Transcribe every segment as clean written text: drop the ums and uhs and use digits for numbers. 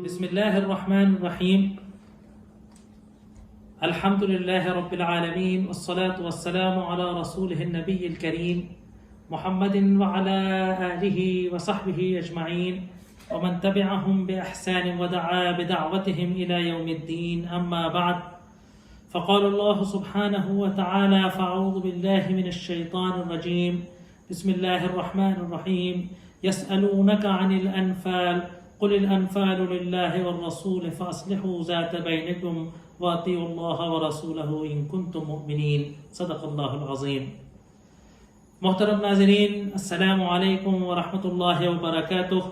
بسم الله الرحمن الرحيم. الحمد لله رب العالمين، والصلاة والسلام على رسوله النبي الكريم محمد وعلى آله وصحبه أجمعين ومن تبعهم بإحسان ودعا بدعوتهم إلى يوم الدين. أما بعد، فقال الله سبحانه وتعالى: فأعوذ بالله من الشيطان الرجيم. بسم الله الرحمن الرحيم. يسألونك عن الأنفال قل الأنفال لله والرسول فأصلحوا ذات بينكم وأطيعوا الله ورسوله إن كنتم مؤمنين. صدق اللہ العظیم. محترم ناظرین، السلام علیکم ورحمۃ اللہ وبرکاتہ.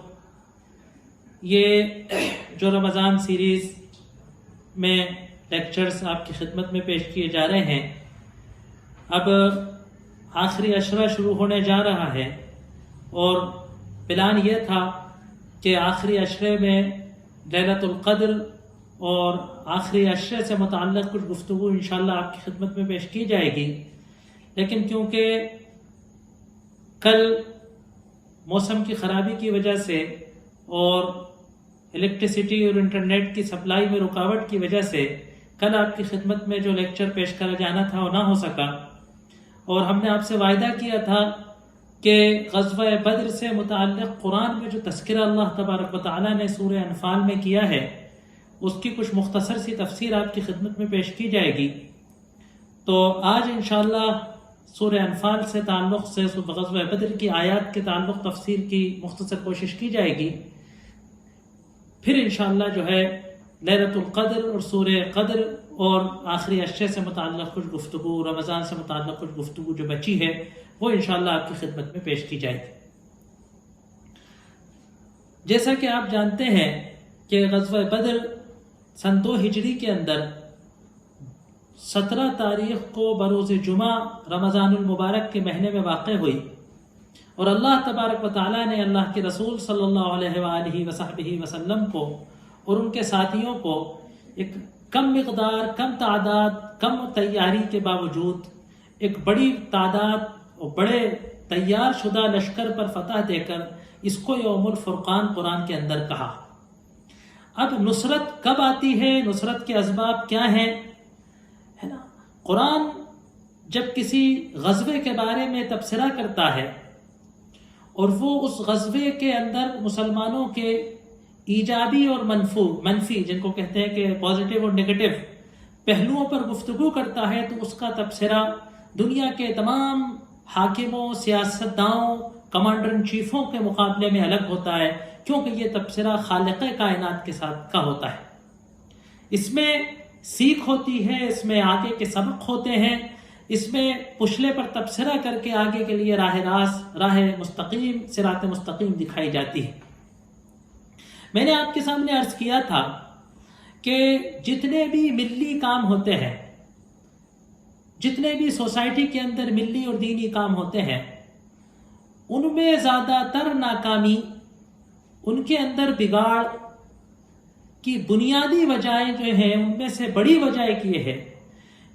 یہ جو رمضان سیریز میں لیکچرز آپ کی خدمت میں پیش کیے جا رہے ہیں، اب آخری عشرہ شروع ہونے جا رہا ہے اور پلان یہ تھا کہ آخری عشرے میں لیلۃ القدر اور آخری عشرے سے متعلق کچھ گفتگو انشاءاللہ آپ کی خدمت میں پیش کی جائے گی، لیکن کیونکہ کل موسم کی خرابی کی وجہ سے اور الیکٹریسٹی اور انٹرنیٹ کی سپلائی میں رکاوٹ کی وجہ سے کل آپ کی خدمت میں جو لیکچر پیش کرا جانا تھا وہ نہ ہو سکا، اور ہم نے آپ سے وعدہ کیا تھا کہ غزوہ بدر سے متعلق قرآن میں جو تذکرہ اللہ تبارک و تعالیٰ نے سورہ انفال میں کیا ہے، اس کی کچھ مختصر سی تفسیر آپ کی خدمت میں پیش کی جائے گی. تو آج انشاءاللہ سورہ انفال سے تعلق سے غزوہ بدر کی آیات کے تعلق تفسیر کی مختصر کوشش کی جائے گی. پھر انشاءاللہ جو ہے لیلۃ القدر اور سورہ قدر اور آخری عشرے سے متعلق کچھ گفتگو، رمضان سے متعلق کچھ گفتگو جو بچی ہے وہ انشاءاللہ آپ کی خدمت میں پیش کی جائے گی. جیسا کہ آپ جانتے ہیں کہ غزوہ بدر سن 2 ہجری کے اندر 17 تاریخ کو بروز جمعہ رمضان المبارک کے مہینے میں واقع ہوئی، اور اللہ تبارک و تعالیٰ نے اللہ کے رسول صلی اللہ علیہ وآلہ وصحبہ وسلم کو اور ان کے ساتھیوں کو ایک کم مقدار، کم تعداد، کم تیاری کے باوجود ایک بڑی تعداد اور بڑے تیار شدہ لشکر پر فتح دے کر اس کو یوم الفرقان قرآن کے اندر کہا. اب نصرت کب آتی ہے، نصرت کے اسباب کیا ہیں، ہے نا؟ قرآن جب کسی غزوے کے بارے میں تبصرہ کرتا ہے اور وہ اس غزوے کے اندر مسلمانوں کے ایجابی اور منفی جن کو کہتے ہیں کہ پازیٹیو اور نیگیٹو پہلوؤں پر گفتگو کرتا ہے، تو اس کا تبصرہ دنیا کے تمام حاکموں، سیاستدانوں، کمانڈر ان چیفوں کے مقابلے میں الگ ہوتا ہے، کیونکہ یہ تبصرہ خالق کائنات کے ساتھ کا ہوتا ہے. اس میں سیکھ ہوتی ہے، اس میں آگے کے سبق ہوتے ہیں، اس میں پچھلے پر تبصرہ کر کے آگے کے لیے راہ مستقیم، صراط مستقیم دکھائی جاتی ہے. میں نے آپ کے سامنے عرض کیا تھا کہ جتنے بھی ملی کام ہوتے ہیں، جتنے بھی سوسائٹی کے اندر ملی اور دینی کام ہوتے ہیں، ان میں زیادہ تر ناکامی، ان کے اندر بگاڑ کی بنیادی وجہیں جو ہیں، ان میں سے بڑی وجہ ایک یہ ہے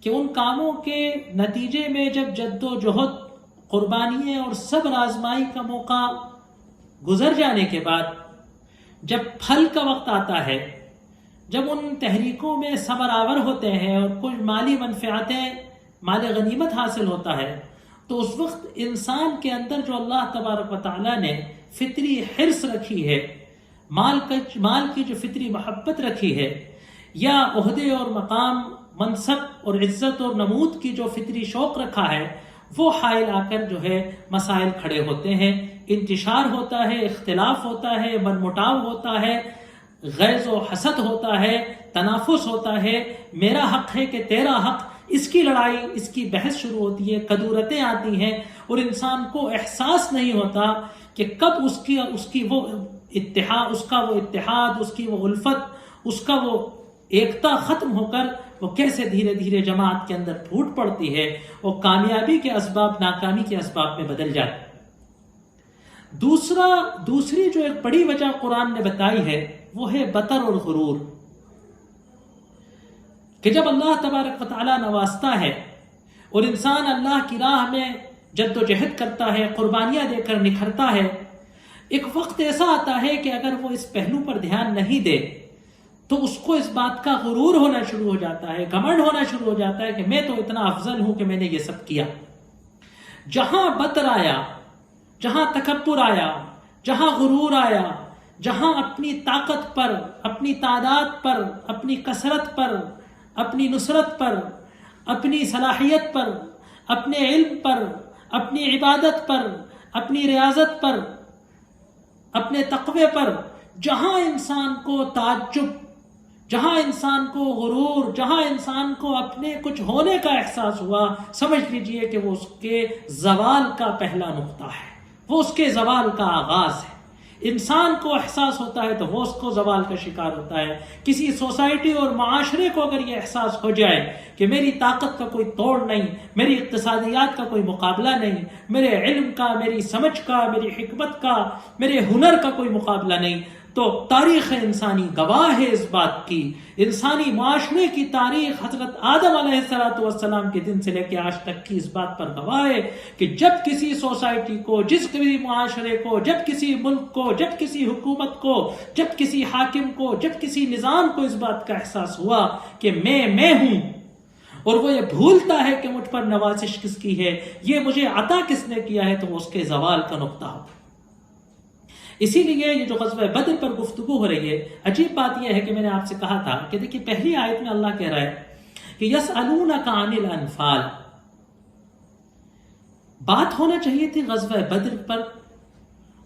کہ ان کاموں کے نتیجے میں جب جد و جہد، قربانیاں اور صبر آزمائی کا موقع گزر جانے کے بعد جب پھل کا وقت آتا ہے، جب ان تحریکوں میں ثمر آور ہوتے ہیں اور کچھ مالی منفعتیں، مال غنیمت حاصل ہوتا ہے، تو اس وقت انسان کے اندر جو اللہ تبارک و تعالیٰ نے فطری حرص رکھی ہے، مال کی جو فطری محبت رکھی ہے، یا عہدے اور مقام، منصب اور عزت اور نمود کی جو فطری شوق رکھا ہے، وہ حائل آ کر جو ہے مسائل کھڑے ہوتے ہیں، انتشار ہوتا ہے، اختلاف ہوتا ہے، من مٹاو ہوتا ہے، غیظ و حسد ہوتا ہے، تنافس ہوتا ہے، میرا حق ہے کہ تیرا حق، اس کی لڑائی، اس کی بحث شروع ہوتی ہے، کدورتیں آتی ہیں، اور انسان کو احساس نہیں ہوتا کہ کب اس کی وہ اتحاد، اس کی وہ الفت، اس کا وہ ایکتا ختم ہو کر وہ کیسے دھیرے دھیرے جماعت کے اندر پھوٹ پڑتی ہے اور کامیابی کے اسباب ناکامی کے اسباب میں بدل جاتی ہے. دوسری جو ایک بڑی وجہ قرآن نے بتائی ہے وہ ہے بطر اور غرور، کہ جب اللہ تبارک و تعالیٰ نوازتا ہے اور انسان اللہ کی راہ میں جد و جہد کرتا ہے، قربانیاں دے کر نکھرتا ہے، ایک وقت ایسا آتا ہے کہ اگر وہ اس پہلو پر دھیان نہیں دے تو اس کو اس بات کا غرور ہونا شروع ہو جاتا ہے، گھمنڈ ہونا شروع ہو جاتا ہے کہ میں تو اتنا افضل ہوں کہ میں نے یہ سب کیا۔ جہاں بطر آیا، جہاں تکبر آیا، جہاں غرور آیا، جہاں اپنی طاقت پر، اپنی تعداد پر، اپنی کثرت پر، اپنی نصرت پر، اپنی صلاحیت پر، اپنے علم پر، اپنی عبادت پر، اپنی ریاضت پر، اپنے تقوی پر، جہاں انسان کو تعجب، جہاں انسان کو غرور، جہاں انسان کو اپنے کچھ ہونے کا احساس ہوا، سمجھ لیجئے کہ وہ اس کے زوال کا پہلا نقطہ ہے، وہ اس کے زوال کا آغاز ہے۔ انسان کو احساس ہوتا ہے تو وہ اس کو زوال کا شکار ہوتا ہے۔ کسی سوسائٹی اور معاشرے کو اگر یہ احساس ہو جائے کہ میری طاقت کا کوئی توڑ نہیں، میری اقتصادیات کا کوئی مقابلہ نہیں، میرے علم کا، میری سمجھ کا، میری حکمت کا، میرے ہنر کا کوئی مقابلہ نہیں، تو تاریخ انسانی گواہ ہے اس بات کی۔ انسانی معاشرے کی تاریخ حضرت آدم علیہ السلام کے دن سے لے کے آج تک کی اس بات پر گواہ ہے کہ جب کسی سوسائٹی کو، جس کسی معاشرے کو، جب کسی ملک کو، جب کسی حکومت کو، جب کسی حاکم کو، جب کسی نظام کو اس بات کا احساس ہوا کہ میں ہوں، اور وہ یہ بھولتا ہے کہ مجھ پر نوازش کس کی ہے، یہ مجھے عطا کس نے کیا ہے، تو وہ اس کے زوال کا نقطہ ہوتا ہے۔ اسی لیے یہ جو غزوہ بدر پر گفتگو ہو رہی ہے، عجیب بات یہ ہے کہ میں نے آپ سے کہا تھا کہ دیکھیے پہلی آیت میں اللہ کہہ رہا ہے کہ یسألونک عن الانفال، بات ہونا چاہیے تھی غزوہ بدر پر،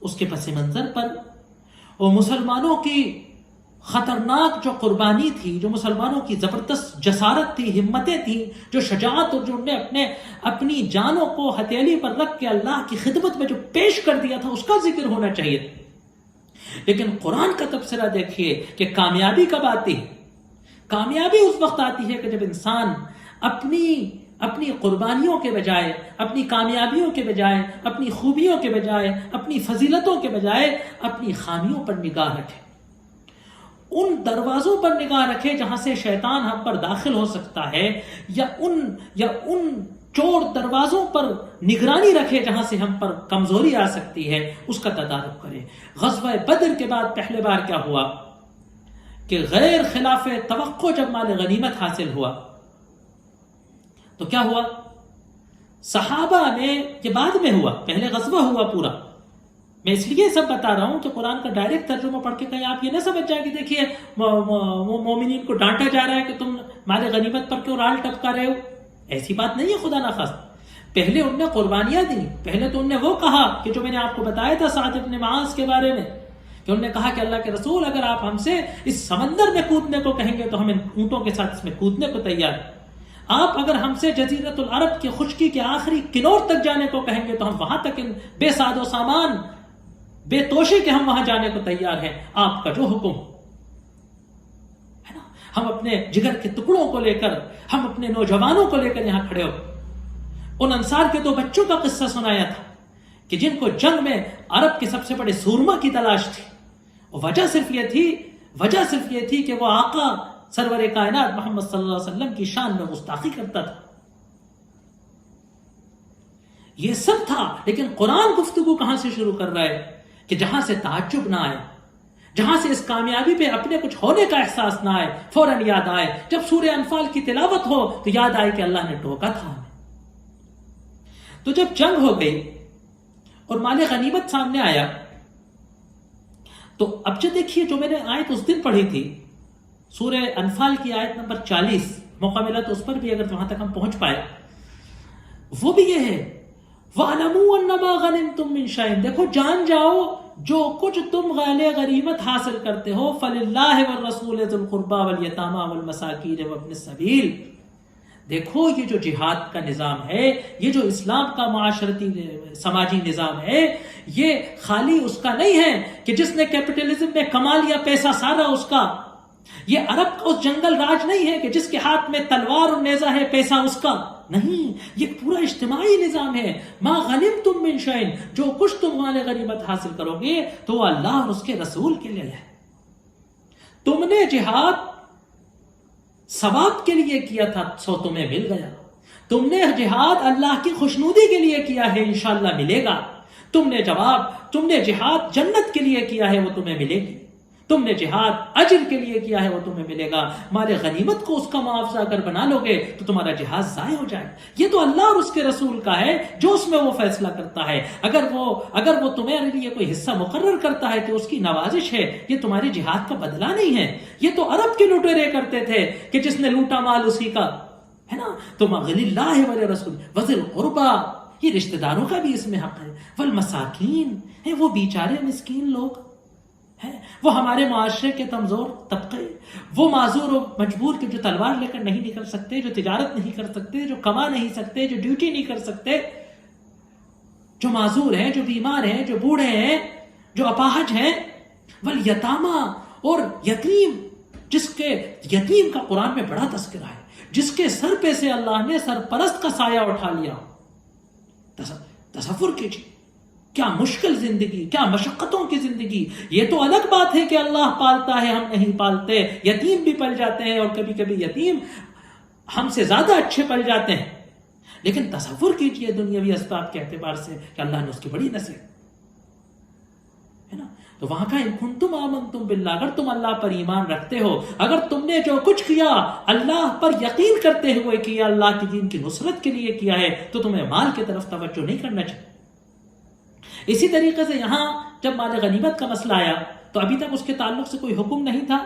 اس کے پس منظر پر، اور مسلمانوں کی خطرناک جو قربانی تھی، جو مسلمانوں کی زبردست جسارت تھی، ہمتیں تھیں، جو شجاعت، اور جو انہوں نے اپنی جانوں کو ہتھیلی پر رکھ کے اللہ کی خدمت میں جو پیش کر دیا تھا، اس کا ذکر ہونا چاہیے تھا۔ لیکن قرآن کا تبصرہ دیکھیے کہ کامیابی کب آتی ہے؟ کامیابی اس وقت آتی ہے کہ جب انسان اپنی قربانیوں کے بجائے، اپنی کامیابیوں کے بجائے، اپنی خوبیوں کے بجائے، اپنی فضیلتوں کے بجائے اپنی خامیوں پر نگاہ رکھے، ان دروازوں پر نگاہ رکھے جہاں سے شیطان ہم پر داخل ہو سکتا ہے، یا ان چور دروازوں پر نگرانی رکھے جہاں سے ہم پر کمزوری آ سکتی ہے، اس کا تدارک کرے۔ غزوہ بدر کے بعد پہلے بار کیا ہوا کہ غیر خلاف توقع جب مال غنیمت حاصل ہوا تو کیا ہوا؟ صحابہ میں، یہ بعد میں ہوا، پہلے غزوہ ہوا پورا۔ میں اس لیے سب بتا رہا ہوں کہ قرآن کا ڈائریکٹ ترجمہ پڑھ کے کہیں آپ یہ نہ سمجھ جائیں کہ دیکھیے مومنین کو ڈانٹا جا رہا ہے کہ تم مال غنیمت پر کیوں رال ٹپکا رہے ہو، ایسی بات نہیں ہے خدا نخواست۔ پہلے انہوں نے قربانیاں دی، پہلے تو انہوں نے وہ کہا کہ جو میں نے آپ کو بتایا تھا سعد بن معاذ کے بارے میں، کہ انہوں نے کہا کہ اللہ کے رسول اگر آپ ہم سے اس سمندر میں کودنے کو کہیں گے تو ہم ان اونٹوں کے ساتھ اس میں کودنے کو تیار ہیں، آپ اگر ہم سے جزیرۃ العرب کی خشکی کے آخری کنور تک جانے کو کہیں گے تو ہم وہاں تک بے ساد و سامان، بے توشے کے ہم وہاں جانے کو تیار ہیں، آپ کا جو حکم ہے نا۔ ہم اپنے جگر کے ٹکڑوں کو لے کر، ہم اپنے نوجوانوں کو لے کر یہاں کھڑے ہو۔ ان انصار کے 2 بچوں کا قصہ سنایا تھا کہ جن کو جنگ میں عرب کے سب سے بڑے سورما کی تلاش تھی، وجہ صرف یہ تھی کہ وہ آقا سرور کائنات محمد صلی اللہ علیہ وسلم کی شان میں گستاخی کرتا تھا۔ یہ سب تھا، لیکن قرآن گفتگو کہاں سے شروع کر رہا ہے کہ جہاں سے تعجب نہ آئے، جہاں سے اس کامیابی پہ اپنے کچھ ہونے کا احساس نہ آئے، فوراً یاد آئے جب سورہ انفال کی تلاوت ہو تو یاد آئے کہ اللہ نے ٹوکا تھا ہمیں۔ تو جب جنگ ہو گئی اور مال غنیمت سامنے آیا تو اب جو دیکھیے جو میں نے آیت اس دن پڑھی تھی سورہ انفال کی آیت نمبر 40، موقع ملا تو اس پر بھی اگر وہاں تک ہم پہنچ پائے، وہ بھی یہ ہے وَعْلَمُوا أَنَّمَا غَنِمْتُم مِّن شَيْءٍ، دیکھو جان جاؤ جو کچھ تم غالِ غنیمت حاصل کرتے ہو فَلِلَّهِ وَالرَّسُولِ ذِي الْقُرْبَى وَالْيَتَامَى وَالْمَسَاكِينِ وَابْنِ السَّبِيلِ۔ دیکھو یہ جو جہاد کا نظام ہے، یہ جو اسلام کا معاشرتی سماجی نظام ہے، یہ خالی اس کا نہیں ہے کہ جس نے کیپٹلزم میں کما لیا پیسہ سارا اس کا، یہ عرب کا اس جنگل راج نہیں ہے کہ جس کے ہاتھ میں تلوار اور نیزہ ہے پیسہ اس کا، نہیں، یہ پورا اجتماعی نظام ہے۔ ما غنمتم من شیء، جو کچھ تم مال غنیمت حاصل کرو گے تو وہ اللہ اور اس کے رسول کے لیے ہے۔ تم نے جہاد ثواب کے لیے کیا تھا، سو تمہیں مل گیا۔ تم نے جہاد اللہ کی خوشنودی کے لیے کیا ہے، انشاءاللہ ملے گا۔ تم نے جواب، تم نے جہاد جنت کے لیے کیا ہے وہ تمہیں ملے گی، تم نے جہاد اجر کے لیے کیا ہے وہ تمہیں ملے گا، مال غنیمت کو اس کا معاوضہ اگر بنا لو گے تو تمہارا جہاد ضائع ہو جائے۔ یہ تو اللہ اور اس کے رسول کا ہے جو اس میں وہ فیصلہ کرتا ہے۔ اگر وہ تمہارے لیے کوئی حصہ مقرر کرتا ہے کہ اس کی نوازش ہے، یہ تمہارے جہاد کا بدلہ نہیں ہے۔ یہ تو عرب کے لٹیرے کرتے تھے کہ جس نے لوٹا مال اسی کا ہے نا، تو مغل اللہ ولرسول وذی القربى، یہ رشتہ داروں کا بھی اس میں حق ہے، والمساکین ہے، وہ بیچارے مسکین لوگ ہیں، وہ ہمارے معاشرے کے کمزور طبقے، وہ معذور و مجبور کے جو تلوار لے کر نہیں نکل سکتے، جو تجارت نہیں کر سکتے، جو کما نہیں سکتے، جو ڈیوٹی نہیں کر سکتے، جو معذور ہیں، جو بیمار ہیں، جو بوڑھے ہیں، جو اپاہج ہیں، والیتاما، اور یتیم، جس کے یتیم کا قرآن میں بڑا تذکرہ ہے، جس کے سر پہ سے اللہ نے سرپرست کا سایہ اٹھا لیا۔ تصور کیجیے کیا مشکل زندگی، کیا مشقتوں کی زندگی۔ یہ تو الگ بات ہے کہ اللہ پالتا ہے، ہم نہیں پالتے، یتیم بھی پل جاتے ہیں، اور کبھی کبھی یتیم ہم سے زیادہ اچھے پل جاتے ہیں، لیکن تصور کیجئے دنیاوی اسباب کے اعتبار سے کہ اللہ نے اس کی بڑی نصیحت ہے نا۔ تو وہاں کا ان کنتم آمنتم باللہ، اگر تم اللہ پر ایمان رکھتے ہو، اگر تم نے جو کچھ کیا اللہ پر یقین کرتے ہوئے کیا، اللہ کی دین کی نصرت کے لیے کیا ہے، تو تمہیں مال کی طرف توجہ نہیں کرنا چاہیے۔ اسی طریقے سے یہاں جب مال غنیمت کا مسئلہ آیا تو ابھی تک اس کے تعلق سے کوئی حکم نہیں تھا،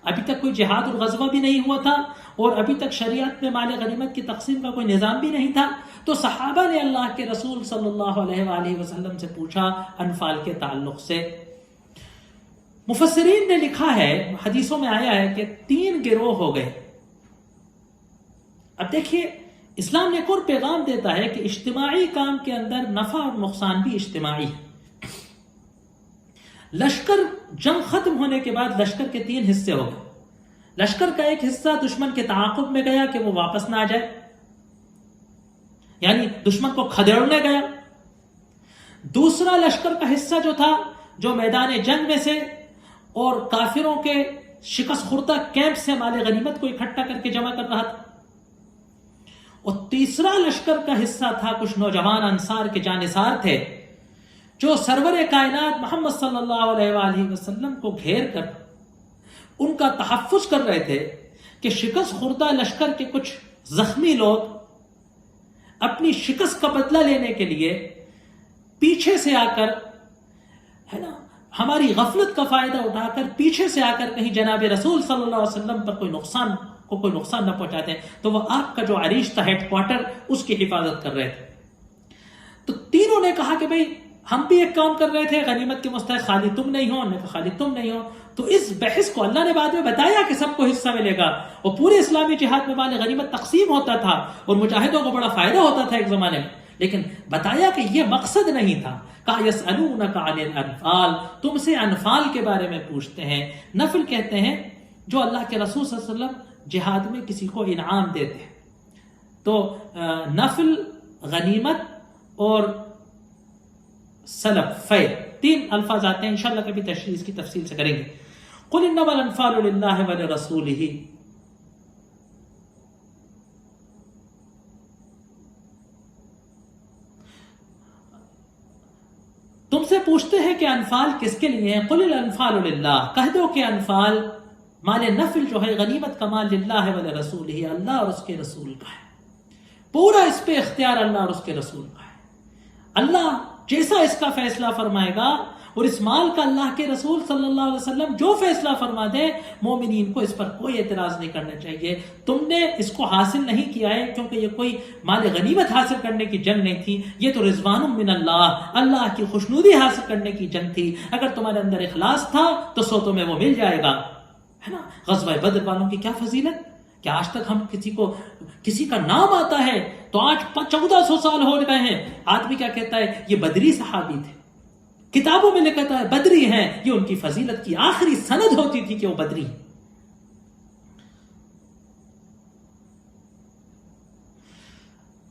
ابھی تک کوئی جہاد اور غزوہ بھی نہیں ہوا تھا، اور ابھی تک شریعت میں مال غنیمت کی تقسیم کا کوئی نظام بھی نہیں تھا۔ تو صحابہ نے اللہ کے رسول صلی اللہ علیہ وآلہ وسلم سے پوچھا انفال کے تعلق سے۔ مفسرین نے لکھا ہے، حدیثوں میں آیا ہے کہ 3 گروہ ہو گئے۔ اب دیکھیے اسلام نے ایک اور پیغام دیتا ہے کہ اجتماعی کام کے اندر نفع اور نقصان بھی اجتماعی ہے۔ لشکر جنگ ختم ہونے کے بعد لشکر کے 3 حصے ہو گئے۔ لشکر کا ایک حصہ دشمن کے تعاقب میں گیا کہ وہ واپس نہ آ جائے، یعنی دشمن کو کھدیڑنے گیا۔ دوسرا لشکر کا حصہ جو تھا، جو میدان جنگ میں سے اور کافروں کے شکست خوردہ کیمپ سے مال غنیمت کو اکٹھا کر کے جمع کر رہا تھا۔ اور تیسرا لشکر کا حصہ تھا کچھ نوجوان انصار کے جانثار تھے جو سرور کائنات محمد صلی اللہ علیہ وآلہ وسلم کو گھیر کر ان کا تحفظ کر رہے تھے کہ شکست خوردہ لشکر کے کچھ زخمی لوگ اپنی شکست کا بدلہ لینے کے لیے پیچھے سے آ کر ہے نا، ہماری غفلت کا فائدہ اٹھا کر پیچھے سے آ کر کہیں جناب رسول صلی اللہ علیہ وسلم پر کوئی نقصان نہ پہنچاتے ہیں، تو وہ آپ کا جو عریش تھا ہیڈ کوارٹر، اس کی حفاظت کر رہے تھے۔ تو تینوں نے کہا کہ بھئی ہم بھی ایک کام کر رہے تھے، غنیمت کے مستحق خالی تم نہیں ہو، نے کہا خالی تم نہیں ہو۔ تو اس بحث کو اللہ نے بعد میں بتایا کہ سب کو حصہ ملے گا، اور پورے اسلامی جہاد میں مال غنیمت تقسیم ہوتا تھا اور مجاہدوں کو بڑا فائدہ ہوتا تھا ایک زمانے میں، لیکن بتایا کہ یہ مقصد نہیں تھا۔ کہا یسألونک عن الانفال، تم سے انفال کے بارے میں پوچھتے ہیں۔ نفل کہتے ہیں جو اللہ کے رسول صلی اللہ علیہ وسلم جہاد میں کسی کو انعام دیتے ہیں۔ تو نفل، غنیمت اور سلب، فیء، 3 الفاظ آتے ہیں، انشاءاللہ کبھی تشریح اس کی تفصیل سے کریں گے۔ قل انما الانفال للہ ولرسولہ، تم سے پوچھتے ہیں کہ انفال کس کے لیے ہیں؟ قل الانفال للہ، کہہ دو کہ انفال مال نفل جو ہے، غنیمت کا مال للہ ولرسولہ، اللہ اور اس کے رسول کا ہے۔ پورا اس پہ اختیار اللہ اور اس کے رسول کا ہے۔ اللہ جیسا اس کا فیصلہ فرمائے گا، اور اس مال کا اللہ کے رسول صلی اللہ علیہ وسلم جو فیصلہ فرما دے، مومنین کو اس پر کوئی اعتراض نہیں کرنا چاہیے۔ تم نے اس کو حاصل نہیں کیا ہے کیونکہ یہ کوئی مال غنیمت حاصل کرنے کی جنگ نہیں تھی، یہ تو رضوان من اللہ، اللہ کی خوشنودی حاصل کرنے کی جنگ تھی۔ اگر تمہارے اندر اخلاص تھا تو سو تمہیں وہ مل جائے گا، ہے نا۔ غزوہ بدر والوں کی کیا فضیلت، کیا آج تک ہم کسی کا نام آتا ہے تو آج 1400 سال ہو گئے ہیں، آدمی کیا کہتا ہے یہ بدری صحابی تھے، کتابوں میں لکھتا ہے بدری ہیں، یہ ان کی فضیلت کی آخری سند ہوتی تھی کہ وہ بدری ہیں۔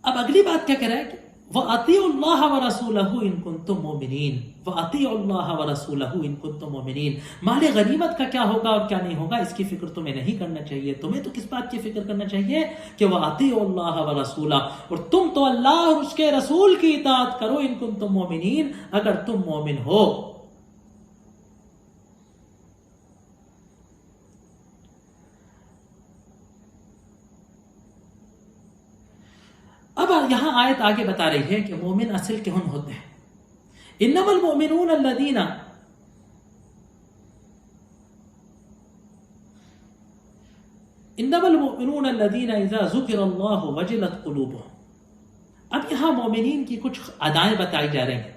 اب اگلی بات کیا کہہ رہا ہے کہ وَأَطِيعُوا اللَّهَ وَرَسُولَهُ إِن كُنتُم مُؤْمِنِينَ وَأَطِيعُوا اللَّهَ وَرَسُولَهُ إِن كُنتُم مُؤْمِنِينَ۔ مال غنیمت کا کیا ہوگا اور کیا نہیں ہوگا اس کی فکر تمہیں نہیں کرنا چاہیے، تمہیں تو کس بات کی فکر کرنا چاہیے کہ وَأَطِيعُوا اللَّهَ وَرَسُولَهُ، اور تم تو اللہ اور اس کے رسول کی اطاعت کرو، ان کنتم مؤمنین، اگر تم مومن ہو۔ اب یہاں آیت آگے بتا رہی ہے کہ مومن اصل کون ہوتے ہیں۔ انما المؤمنون الذین اذا ذکر اللہ وجلت قلوبهم۔ اب یہاں مومنین کی کچھ ادائیں بتائی جا رہی ہیں،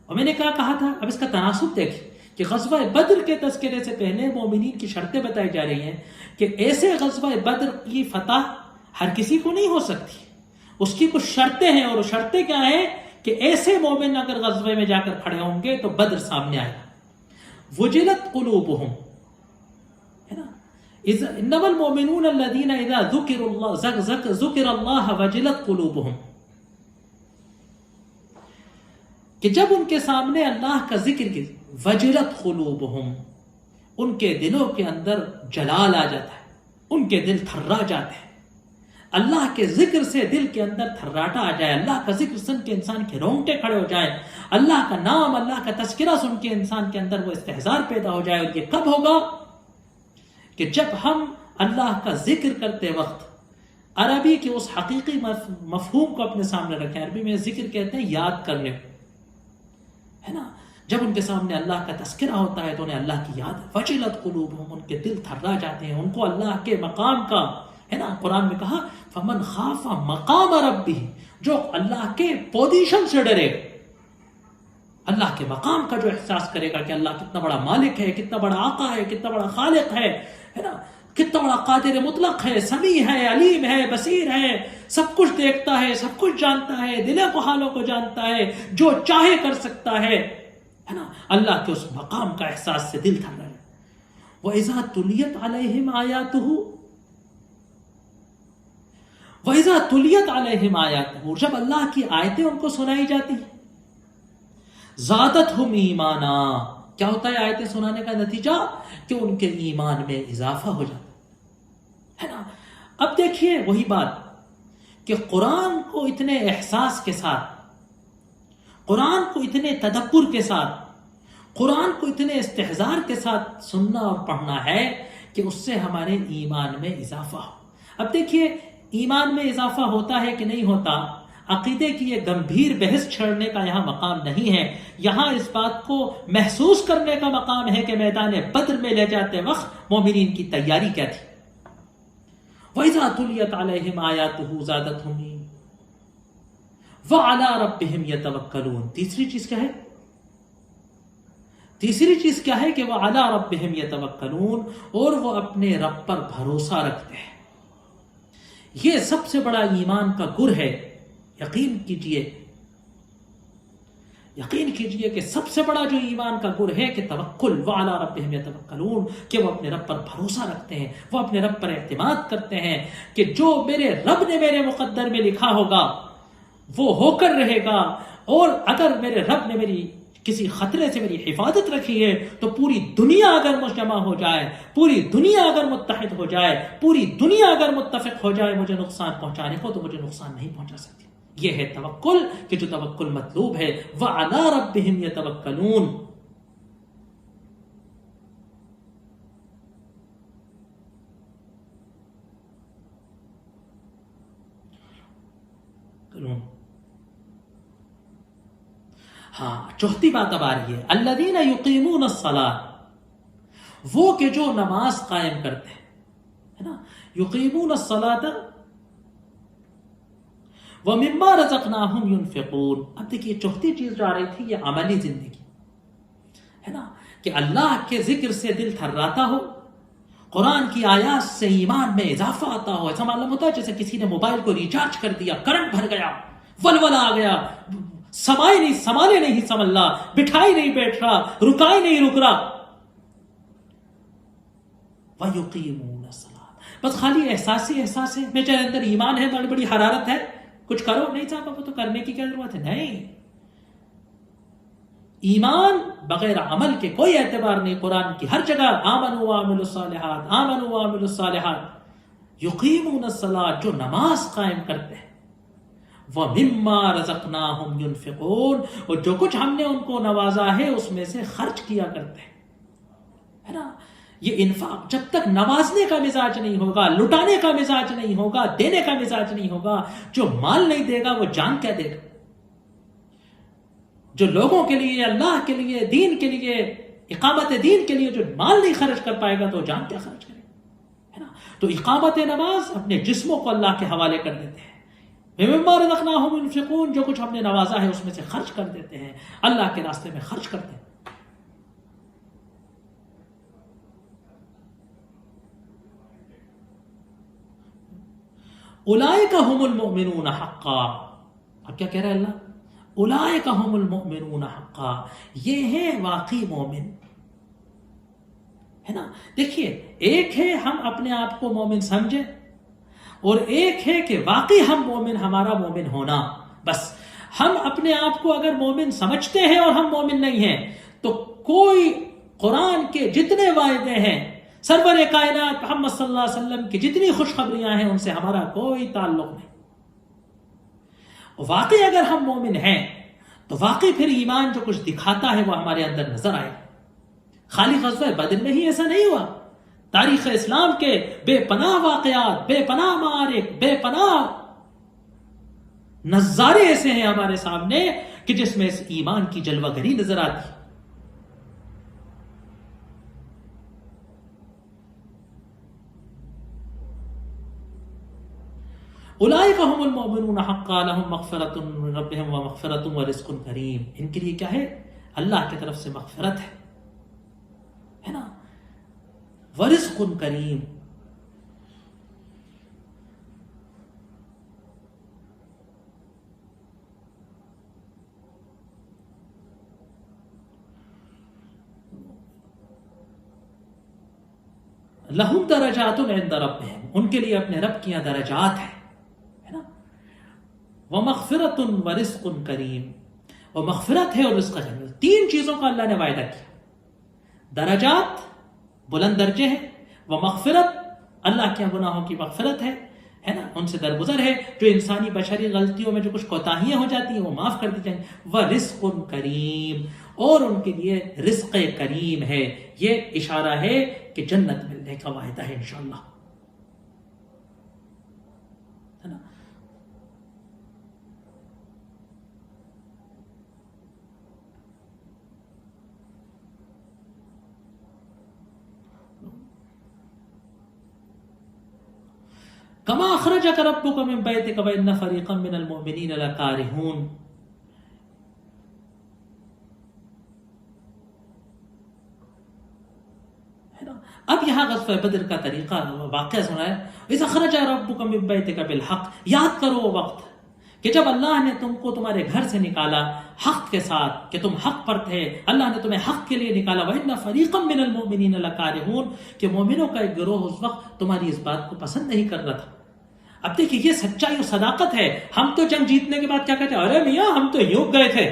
اور میں نے کہا تھا اب اس کا تناسب دیکھیں کہ غزوہ بدر کے تذکرے سے پہلے مومنین کی شرطیں بتائی جا رہی ہیں کہ ایسے غزوہ بدر کی فتح ہر کسی کو نہیں ہو سکتی، اس کی کچھ شرطیں ہیں، اور وہ شرطیں کیا ہیں کہ ایسے مومن اگر غزوے میں جا کر کھڑے ہوں گے تو بدر سامنے آئے گا۔ وجلت قلوبہم، ہے نا، انما المؤمنون الذین اذا ذکر اللہ وجلت قلوبہم، کہ جب ان کے سامنے اللہ کا ذکر کی وجلت قلوبہم، ان کے دلوں کے اندر جلال آ جاتا ہے، ان کے دل تھرا جاتے ہیں۔ اللہ کے ذکر سے دل کے اندر تھراٹا آ جائے، اللہ کا ذکر سن کے انسان کے رونگٹے کھڑے ہو جائیں، اللہ کا نام، اللہ کا تذکرہ سن کے انسان کے اندر وہ استحضار پیدا ہو جائے۔ اور یہ کب ہوگا کہ جب ہم اللہ کا ذکر کرتے وقت عربی کے اس حقیقی مفہوم کو اپنے سامنے رکھیں۔ عربی میں ذکر کہتے ہیں یاد کرنے، ہے نا، جب ان کے سامنے اللہ کا تذکرہ ہوتا ہے تو انہیں اللہ کی یاد، وجلت قلوبہم، ان کے دل تھرا جاتے ہیں، ان کو اللہ کے مقام کا، ہے نا، قرآن میں کہا فمن خاف مقام ربہ، جو اللہ کے پوزیشن سے ڈرے، اللہ کے مقام کا جو احساس کرے گا کہ اللہ کتنا بڑا مالک ہے، کتنا بڑا آقا ہے، کتنا بڑا خالق ہے نا، کتنا بڑا قادر مطلق ہے، سمیع ہے، علیم ہے، بصیر ہے، سب کچھ دیکھتا ہے، سب کچھ جانتا ہے، دلوں کو حالوں کو جانتا ہے، جو چاہے کر سکتا ہے نا، اللہ کے اس مقام کا احساس سے دل تھم رہے۔ وَإِذَا تُلِيَتْ عَلَيْهِمْ آيَاتُهُ وَإِذَا تُلِيَتْ عَلَيْهِمْ آيَاتُهُ، جب اللہ کی آیتیں ان کو سنائی جاتی ہیں، زَادَتْهُمْ ایمانا، کیا ہوتا ہے آیتیں سنانے کا نتیجہ؟ کہ ان کے ایمان میں اضافہ ہو جاتا ہے نا۔ اب دیکھیے وہی بات کہ قرآن کو اتنے احساس کے ساتھ، قرآن کو اتنے تدبر کے ساتھ، قرآن کو اتنے استحضار کے ساتھ سننا اور پڑھنا ہے کہ اس سے ہمارے ایمان میں اضافہ ہو۔ اب دیکھیے ایمان میں اضافہ ہوتا ہے کہ نہیں ہوتا، عقیدے کی یہ گمبھیر بحث چھڑنے کا یہاں مقام نہیں ہے۔ یہاں اس بات کو محسوس کرنے کا مقام ہے کہ میدان بدر میں لے جاتے وقت مومنین کی تیاری کیا تھی۔ وَإِذَا تُلِيَتْ عَلَيْهِمْ آيَاتُهُ زَادَتْهُمْ وَعَلَىٰ رَبِّهِمْ يَتَوَكَّلُونَ۔ تیسری چیز کیا ہے؟ تیسری چیز کیا ہے کہ وَعَلَىٰ رَبِّهِمْ يَتَوَكَّلُونَ، اور وہ اپنے رب پر بھروسہ رکھتے ہیں۔ یہ سب سے بڑا ایمان کا گر ہے۔ یقین کیجئے، یقین کیجئے کہ سب سے بڑا جو ایمان کا گر ہے کہ توکل، وَعَلَىٰ رَبِّهِمْ يَتَوَكَّلُونَ، کہ وہ اپنے رب پر بھروسہ رکھتے ہیں، وہ اپنے رب پر اعتماد کرتے ہیں کہ جو میرے رب نے میرے مقدر میں لکھا ہوگا وہ ہو کر رہے گا، اور اگر میرے رب نے میری کسی خطرے سے میری حفاظت رکھی ہے تو پوری دنیا اگر مجتمع ہو جائے، پوری دنیا اگر متحد ہو جائے، پوری دنیا اگر متفق ہو جائے مجھے نقصان پہنچانے کو، تو مجھے نقصان نہیں پہنچا سکتی۔ یہ ہے توکل، کہ جو توکل مطلوب ہے۔ وَعَلَىٰ رَبِّهِمْ يَتَوَكَّلُونَ۔ ہاں، چوتھی بات اب آ رہی ہے، الذین یقیمون الصلاۃ، وہ کہ جو نماز قائم کرتے ہیں، ہے نا، یقیمون الصلاۃ ومما رزقناہم ینفقون۔ اب دیکھیے چوتھی چیز جو آ رہی تھی یہ عملی زندگی ہے نا، کہ اللہ کے ذکر سے دل تھراتا ہو، قرآن کی آیات سے ایمان میں اضافہ آتا ہو۔ ایسا معلوم ہوتا ہے جیسے کسی نے موبائل کو ریچارج کر دیا، کرنٹ بھر گیا، ولولہ آ گیا، سنبھالے نہیں سنبھل رہا، بٹھائی نہیں بیٹھ رہا، رکائی نہیں رک رہا۔ وَيُقِيمُونَ الصَّلَاةَ، بس خالی احساس ہے، میرے اندر ایمان ہے، بڑی بڑی حرارت ہے، کچھ کرو نہیں صاحب وہ تو کرنے کی کیا ضرورت ہے. نہیں، ایمان بغیر عمل کے کوئی اعتبار نہیں. قرآن کی ہر جگہ آمنوا وعملوا الصالحات، آمنوا وعملوا الصالحات، یقیمون الصلاۃ، جو نماز قائم کرتے ہیں، وَمِمَّا رَزَقْنَاهُمْ يُنْفِقُونَ، اور جو کچھ ہم نے ان کو نوازا ہے اس میں سے خرچ کیا کرتے ہیں. ہے نا، یہ انفاق جب تک نوازنے کا مزاج نہیں ہوگا، لٹانے کا مزاج نہیں ہوگا، دینے کا مزاج نہیں ہوگا، جو مال نہیں دے گا وہ جان کیا دے گا؟ جو لوگوں کے لیے، اللہ کے لیے، دین کے لیے، اقامت دین کے لیے جو مال نہیں خرچ کر پائے گا تو جان کیا خرچ کرے گا؟ ہے نا. تو اقامت نماز اپنے جسموں کو اللہ کے حوالے کر دیتے ہیں. مِمَّا رَزَقْنَاهُمْ يُنْفِقُونَ، جو کچھ ہم نے نوازا ہے اس میں سے خرچ کر دیتے ہیں، اللہ کے راستے میں خرچ کرتے ہیں. اولئک هم المؤمنون حقا. اب کیا کہہ رہا ہے اللہ؟ اولئک هم المؤمنون حقا، یہ ہیں واقعی مومن. ہے نا. دیکھیے، ایک ہے ہم اپنے آپ کو مومن سمجھیں، اور ایک ہے کہ واقعی ہم مومن، ہمارا مومن ہونا. بس ہم اپنے آپ کو اگر مومن سمجھتے ہیں اور ہم مومن نہیں ہیں تو کوئی قرآن کے جتنے وعدے ہیں، سرور کائنات محمد صلی اللہ علیہ وسلم کی جتنی خوشخبریاں ہیں، ان سے ہمارا کوئی تعلق نہیں. واقعی اگر ہم مومن ہیں تو واقعی پھر ایمان جو کچھ دکھاتا ہے وہ ہمارے اندر نظر آئے. خالی غزوہ بدر میں ہی ایسا نہیں ہوا، تاریخ اسلام کے بے پناہ واقعات، بے پناہ معارک، بے پناہ نظارے ایسے ہیں ہمارے سامنے کہ جس میں اس ایمان کی جلوہ گری نظر آتی. اولئک هم المؤمنون حقا لهم مغفرۃ من ربهم ومغفرۃ ورزق کریم. ان کے لیے کیا ہے؟ اللہ کی طرف سے مغفرت ہے نا، ورزق کریم. لہم درجات عند ربہم، ان کے لیے اپنے رب کی درجات ہیں. ومغفرۃ ورزق کریم، اور مغفرت ہے اور رزق کریم. تین چیزوں کا اللہ نے وعدہ کیا. درجات بلند درجے ہیں، ومغفرت اللہ کے گناہوں کی مغفرت ہے نا، ان سے درگزر ہے. جو انسانی بشری غلطیوں میں جو کچھ کوتاہیاں ہو جاتی ہیں وہ معاف کر دی جائیں. ورزق کریم، اور ان کے لیے رزق کریم ہے. یہ اشارہ ہے کہ جنت ملنے کا وعدہ ہے انشاءاللہ. کما اخرجک ربک من بیتک وان فریقا من المؤمنین لکارہون. اب یہاں غزوہ بدر کا طریقہ واقعہ سنا ہے. اذ اخرج ربک من بیتک بالحق، یاد کرو وہ وقت کہ جب اللہ نے تم کو تمہارے گھر سے نکالا حق کے ساتھ، کہ تم حق پر تھے، اللہ نے تمہیں حق کے لیے نکالا. وَإِنَّ فَرِيقًا مِّنَ الْمُؤْمِنِينَ لَكَارِهُونَ، کہ مومنوں کا ایک گروہ اس وقت تمہاری اس بات کو پسند نہیں کر رہا تھا. اب دیکھیے یہ سچائی اور صداقت ہے. ہم تو جنگ جیتنے کے بعد کیا کہتے ہیں؟ ارے میاں ہم تو یوں گئے تھے.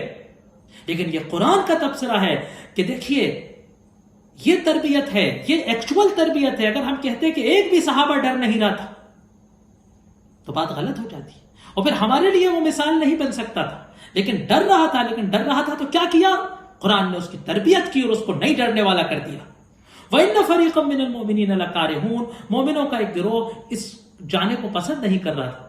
لیکن یہ قرآن کا تبصرہ ہے کہ دیکھیے یہ تربیت ہے، یہ ایکچول تربیت ہے. اگر ہم کہتے کہ ایک بھی صحابہ ڈر نہیں رہا تھا تو بات غلط ہو جاتی، اور پھر ہمارے لیے وہ مثال نہیں بن سکتا تھا. لیکن ڈر رہا تھا تو کیا کیا؟ قرآن نے اس کی تربیت کی اور اس کو نہیں ڈرنے والا کر دیا. وَإِنَّ فَرِيقًا مِّنَ الْمُؤْمِنِينَ لَكَارِهُونَ، مومنوں کا ایک گروہ اس جانے کو پسند نہیں کر رہا تھا.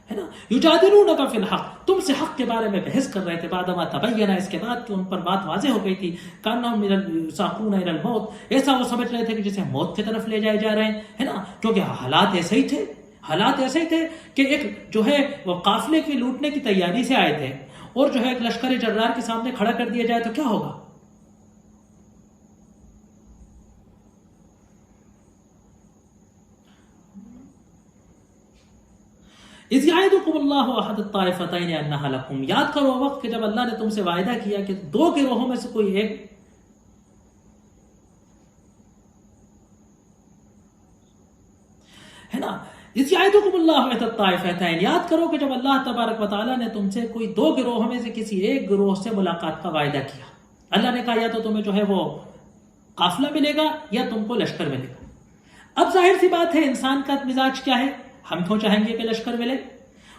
ہے نا، یجادلونک فی الحق، تم سے حق کے بارے میں بحث کر رہے تھے. بعدما تبین، اس کے بعد کہ ان پر بات واضح ہو گئی تھی. کانہم یساقون الی الموت، ایسا وہ سمجھ رہے تھے کہ جسے موت کی طرف لے جائے جا رہے ہیں. ہے نا، کیونکہ حالات ایسے ہی تھے کہ ایک جو ہے وہ قافلے کی لوٹنے کی تیاری سے آئے تھے، اور جو ہے ایک لشکر جرار کے سامنے کھڑا کر دیا جائے تو کیا ہوگا؟ اذ یعدکم اللہ احد الطائفتین انہا لکم، یاد کرو وقت کہ جب اللہ نے تم سے وعدہ کیا کہ دو گروہوں میں سے کوئی ایک ہے نا. اذ یعدکم اللہ احدی الطائفتین، یاد کرو کہ جب اللہ تبارک و تعالیٰ نے تم سے کوئی دو گروہوں میں سے کسی ایک گروہ سے ملاقات کا وعدہ کیا. اللہ نے کہا یا تو تمہیں جو ہے وہ قافلہ ملے گا یا تم کو لشکر ملے گا. اب ظاہر سی بات ہے انسان کا مزاج کیا ہے، ہم تو چاہیں گے کہ لشکر ملے.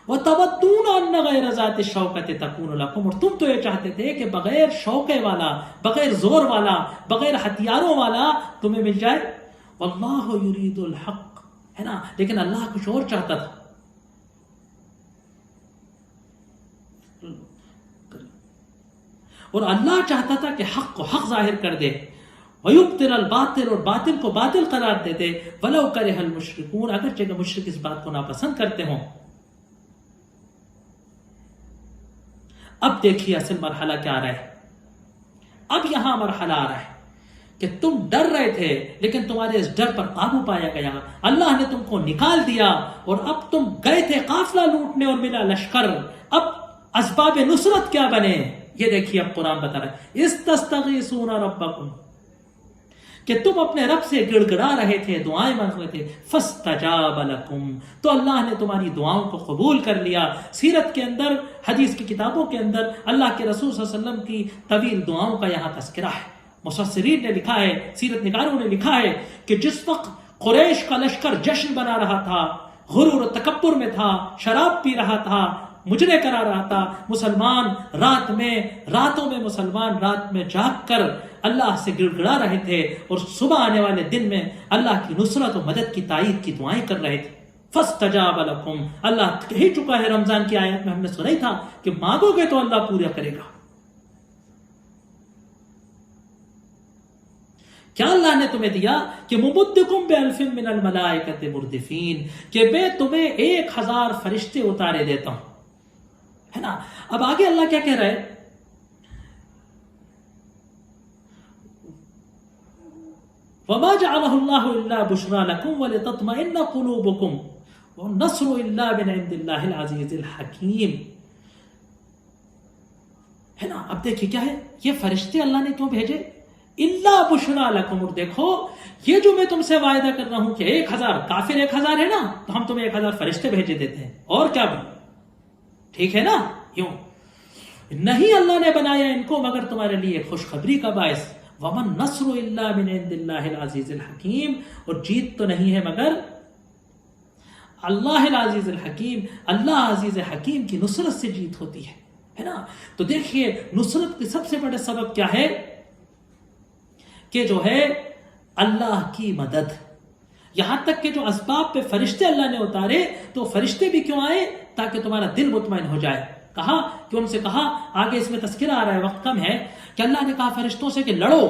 وَتَوَدُّونَ أَنَّ غَيْرَ ذَاتِ الشَّوْكَةِ تَكُونُ لَكُمْ، اور تم تو یہ چاہتے تھے کہ بغیر شوکے والا، بغیر زور والا، بغیر ہتھیاروں والا تمہیں مل جائے. وَاللَّهُ يُرِيدُ الْحَقَّ، ہے نا، لیکن اللہ کچھ اور چاہتا تھا. اور اللہ چاہتا تھا کہ حق کو حق ظاہر کر دے. وَيُبْطِلَ الْبَاطِلَ، اور باطل کو باطل قرار دے دے. وَلَوْ كَرِهَ الْمُشْرِكُونَ، اگرچہ کہ مشرک اس بات کو ناپسند کرتے ہوں. اب دیکھیے اصل مرحلہ کیا آ رہا ہے. اب یہاں مرحلہ آ رہا ہے کہ تم ڈر رہے تھے لیکن تمہارے اس ڈر پر قابو پایا گیا، اللہ نے تم کو نکال دیا، اور اب تم گئے تھے قافلہ لوٹنے اور ملا لشکر. اب اسباب نصرت کیا بنے یہ دیکھیے اب قرآن بتا رہا ہے. استستغیثون ربکم، کہ تم اپنے رب سے گڑ گڑا رہے تھے، دعائیں مانگ رہے تھے. فاستجاب لکم، تو اللہ نے تمہاری دعاؤں کو قبول کر لیا. سیرت کے اندر، حدیث کی کتابوں کے اندر اللہ کے رسول صلی اللہ علیہ وسلم کی طویل دعاؤں کا یہاں تذکرہ ہے. مفسرین نے لکھا ہے، سیرت نگاروں نے لکھا ہے کہ جس وقت قریش کا لشکر جشن بنا رہا تھا، غرور و تکبر میں تھا، شراب پی رہا تھا، مجرے کرا رہا تھا، مسلمان راتوں میں مسلمان رات میں جاگ کر اللہ سے گڑ گڑا رہے تھے، اور صبح آنے والے دن میں اللہ کی نصرت و مدد کی تائید کی دعائیں کر رہے تھے. فاستجاب لکم، اللہ کہہ ہی چکا ہے رمضان کی آیت میں، ہم نے سنا ہی تھا کہ مانگو گے تو اللہ پورا کرے گا. کیا اللہ نے تمہیں دیا کہ ممدکم بألف من الملائکۃ مردفین، کہ میں تمہیں 1000 فرشتے اتارے دیتا ہوں، ہے نا. اب آگے اللہ کیا کہہ رہا ہے؟ وما جعلہ اللہ الا بشرا لکم ولتطمئن قلوبکم والنصر الا من عند اللہ العزیز الحکیم، ہے نا. اب دیکھیے کیا ہے، یہ فرشتے اللہ نے کیوں بھیجے؟ الا بشرا لکم، اور دیکھو یہ جو میں تم سے وعدہ کر رہا ہوں کہ 1000 کافر 1000 ہے نا، تو ہم تمہیں 1000 فرشتے بھیجے دیتے ہیں، اور کیا بھی ٹھیک ہے نا. یوں نہیں اللہ نے بنایا ان کو مگر تمہارے لیے خوشخبری کا باعث. ومن نصر الا من عند اللہ العزیز الحکیم، اور جیت تو نہیں ہے مگر اللہ العزیز الحکیم، اللہ عزیز حکیم کی نصرت سے جیت ہوتی ہے نا. تو دیکھیے نصرت کے سب سے بڑے سبب کیا ہے کہ جو ہے اللہ کی مدد. یہاں تک کہ جو اسباب پہ فرشتے اللہ نے اتارے، تو فرشتے بھی کیوں آئے؟ تاکہ تمہارا دل مطمئن ہو جائے. کہا کہ ان سے کہا، آگے اس میں تذکرہ آ رہا ہے، وقت کم ہے، کہ اللہ نے کہا فرشتوں سے کہ لڑو.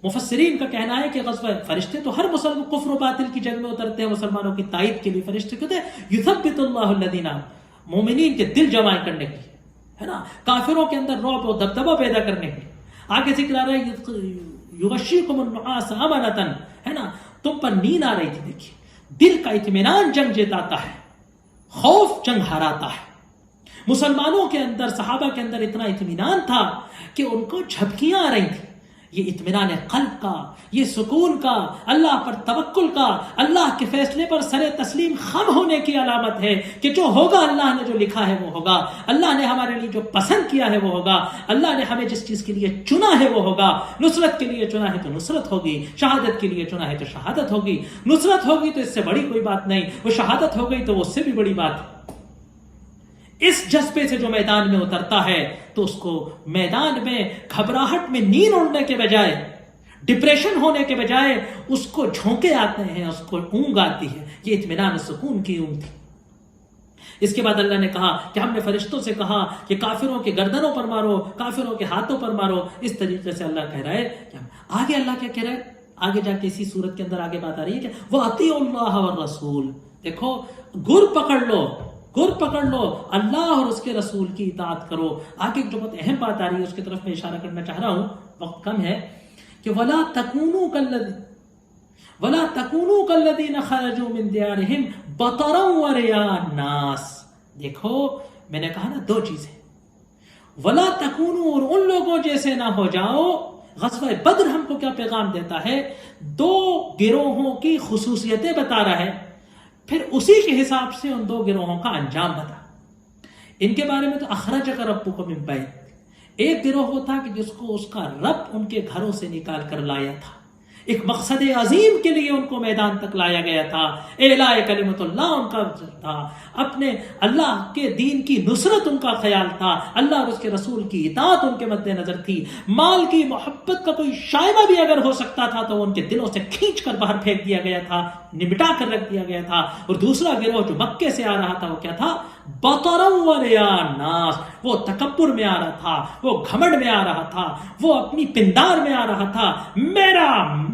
مفسرین کا کہنا ہے کہ غزوہ فرشتے تو ہر مسلمان کفر و باطل کی جنگ میں اترتے ہیں، مسلمانوں کی تائید کے لیے فرشتے کہتے ہیں یثبت اللہ الذین، مومنین کے دل جمع کرنے کے لیے، ہے نا، کافروں کے اندر رعب و دبدبہ پیدا کرنے کے لیے. آگے ذکر آ رہا ہے یغشیکم النعاس امنۃ، ہے نا، تم پر نیند آ رہی تھی. دیکھیے دل کا اطمینان جنگ جیتاتا ہے، خوف جنگ ہراتا ہے. مسلمانوں کے اندر، صحابہ کے اندر اتنا اطمینان تھا کہ ان کو جھپکیاں آ رہی تھیں. یہ اطمینان قلب کا، یہ سکون کا، اللہ پر توکل کا، اللہ کے فیصلے پر سر تسلیم خم ہونے کی علامت ہے کہ جو ہوگا اللہ نے جو لکھا ہے وہ ہوگا، اللہ نے ہمارے لیے جو پسند کیا ہے وہ ہوگا، اللہ نے ہمیں جس چیز کے لیے چنا ہے وہ ہوگا. نصرت کے لیے چنا ہے تو نصرت ہوگی، شہادت کے لیے چنا ہے تو شہادت ہوگی. نصرت ہوگی تو اس سے بڑی کوئی بات نہیں، وہ شہادت ہو گئی تو وہ اس سے بھی بڑی بات ہے. اس جذبے سے جو میدان میں اترتا ہے تو اس کو میدان میں گھبراہٹ میں نیند اڑنے کے بجائے، ڈپریشن ہونے کے بجائے اس کو جھونکے آتے ہیں، اس کو اونگ آتی ہے. یہ اطمینان سکون کی اونگ تھی. اس کے بعد اللہ نے کہا کہ ہم نے فرشتوں سے کہا کہ کافروں کے گردنوں پر مارو، کافروں کے ہاتھوں پر مارو. اس طریقے سے اللہ کہہ رہا ہے کہ آگے اللہ کیا کہہ رہا ہے، آگے جا کے اسی صورت کے اندر آگے بات آ رہی ہے کہ وَأَطِيعُوا اللَّهَ وَالرَّسُولَ. دیکھو گر پکڑ لو اللہ اور اس کے رسول کی اطاعت کرو. آگے جو بہت اہم بات آ رہی ہے اس کی طرف میں اشارہ کرنا چاہ رہا ہوں، وقت کم ہے، کہ وَلَا تَكُونُوا كَالَّذِينَ خَرَجُوا مِن دِيَارِهِمْ بَطَرًا وَرِئَاءَ النَّاسِ. دیکھو میں نے کہا نا دو چیزیں، وَلَا تَكُونُوا، اور ان لوگوں جیسے نہ ہو جاؤ. غزوہ بدر ہم کو کیا پیغام دیتا ہے؟ دو گروہوں کی خصوصیتیں بتا رہا ہے پھر اسی کے حساب سے ان دو گروہوں کا انجام بتا. ان کے بارے میں تو اخرجک ربک من بیت، ایک گروہ وہ تھا کہ جس کو اس کا رب ان کے گھروں سے نکال کر لایا تھا، ایک مقصد عظیم کے لیے ان کو میدان تک لایا گیا تھا، اعلاء کلمت اللہ ان کا تھا، اپنے اللہ کے دین کی نصرت ان کا خیال تھا، اللہ اور اس کے رسول کی اطاعت ان کے مد نظر تھی. مال کی محبت کا کوئی شائبہ بھی اگر ہو سکتا تھا تو ان کے دلوں سے کھینچ کر باہر پھینک دیا گیا تھا، نمٹا کر رکھ دیا گیا تھا. اور دوسرا گروہ جو مکے سے آ رہا تھا وہ کیا تھا؟ بطرا و ریا الناس، وہ تکبر میں آ رہا تھا، وہ گھمنڈ میں آ رہا تھا، وہ اپنی پندار میں آ رہا تھا،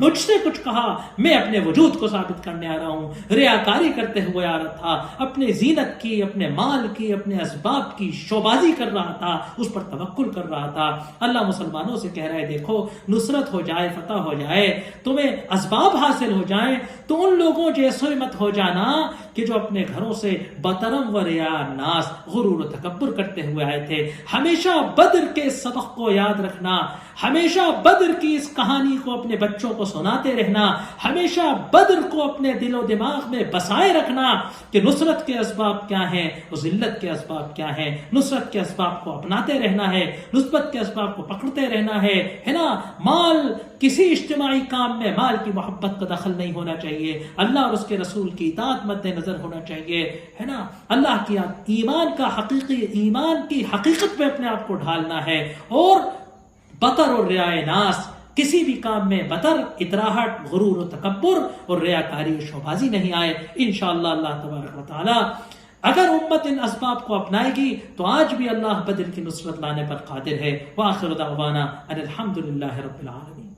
مجھ سے کچھ کہا میں اپنے وجود کو ثابت کرنے آ رہا ہوں، ریاکاری کرتے ہوئے آ رہا تھا، اپنے زینت کی، اپنے مال کی، اپنے اسباب کی شوبازی کر رہا تھا، اس پر توکل کر رہا تھا. اللہ مسلمانوں سے کہہ رہا ہے دیکھو نصرت ہو جائے، فتح ہو جائے، تمہیں اسباب حاصل ہو جائیں تو ان لوگوں جیسے مت ہو جانا کہ جو اپنے گھروں سے بطرم و ریا الناس، غرور و تکبر کرتے ہوئے آئے تھے. ہمیشہ بدر کے سبق کو یاد رکھنا، ہمیشہ بدر کی اس کہانی کو اپنے بچوں کو سناتے رہنا، ہمیشہ بدر کو اپنے دل و دماغ میں بسائے رکھنا کہ نصرت کے اسباب کیا ہیں، ذلت کے اسباب کیا ہیں. نصرت کے اسباب کو اپناتے رہنا ہے، نصرت کے اسباب کو پکڑتے رہنا ہے نا. مال کسی اجتماعی کام میں مال کی محبت کا دخل نہیں ہونا چاہیے، اللہ اور اس کے رسول کی اطاعت مد نظر ہونا چاہیے، ہے نا. اللہ کی ایمان کا حقیقی ایمان کی حقیقت پہ اپنے آپ کو ڈھالنا ہے. اور بطر اور ریائے ناس، کسی بھی کام میں بطر، اتراہٹ، غرور و تکبر اور ریاکاری و شوبازی نہیں آئے. انشاءاللہ اللہ تبارک و تعالی اگر امت ان اسباب کو اپنائے گی تو آج بھی اللہ بدر کی نصرت لانے پر قادر ہے. وآخر دعوانا ان الحمدللہ رب العالمین.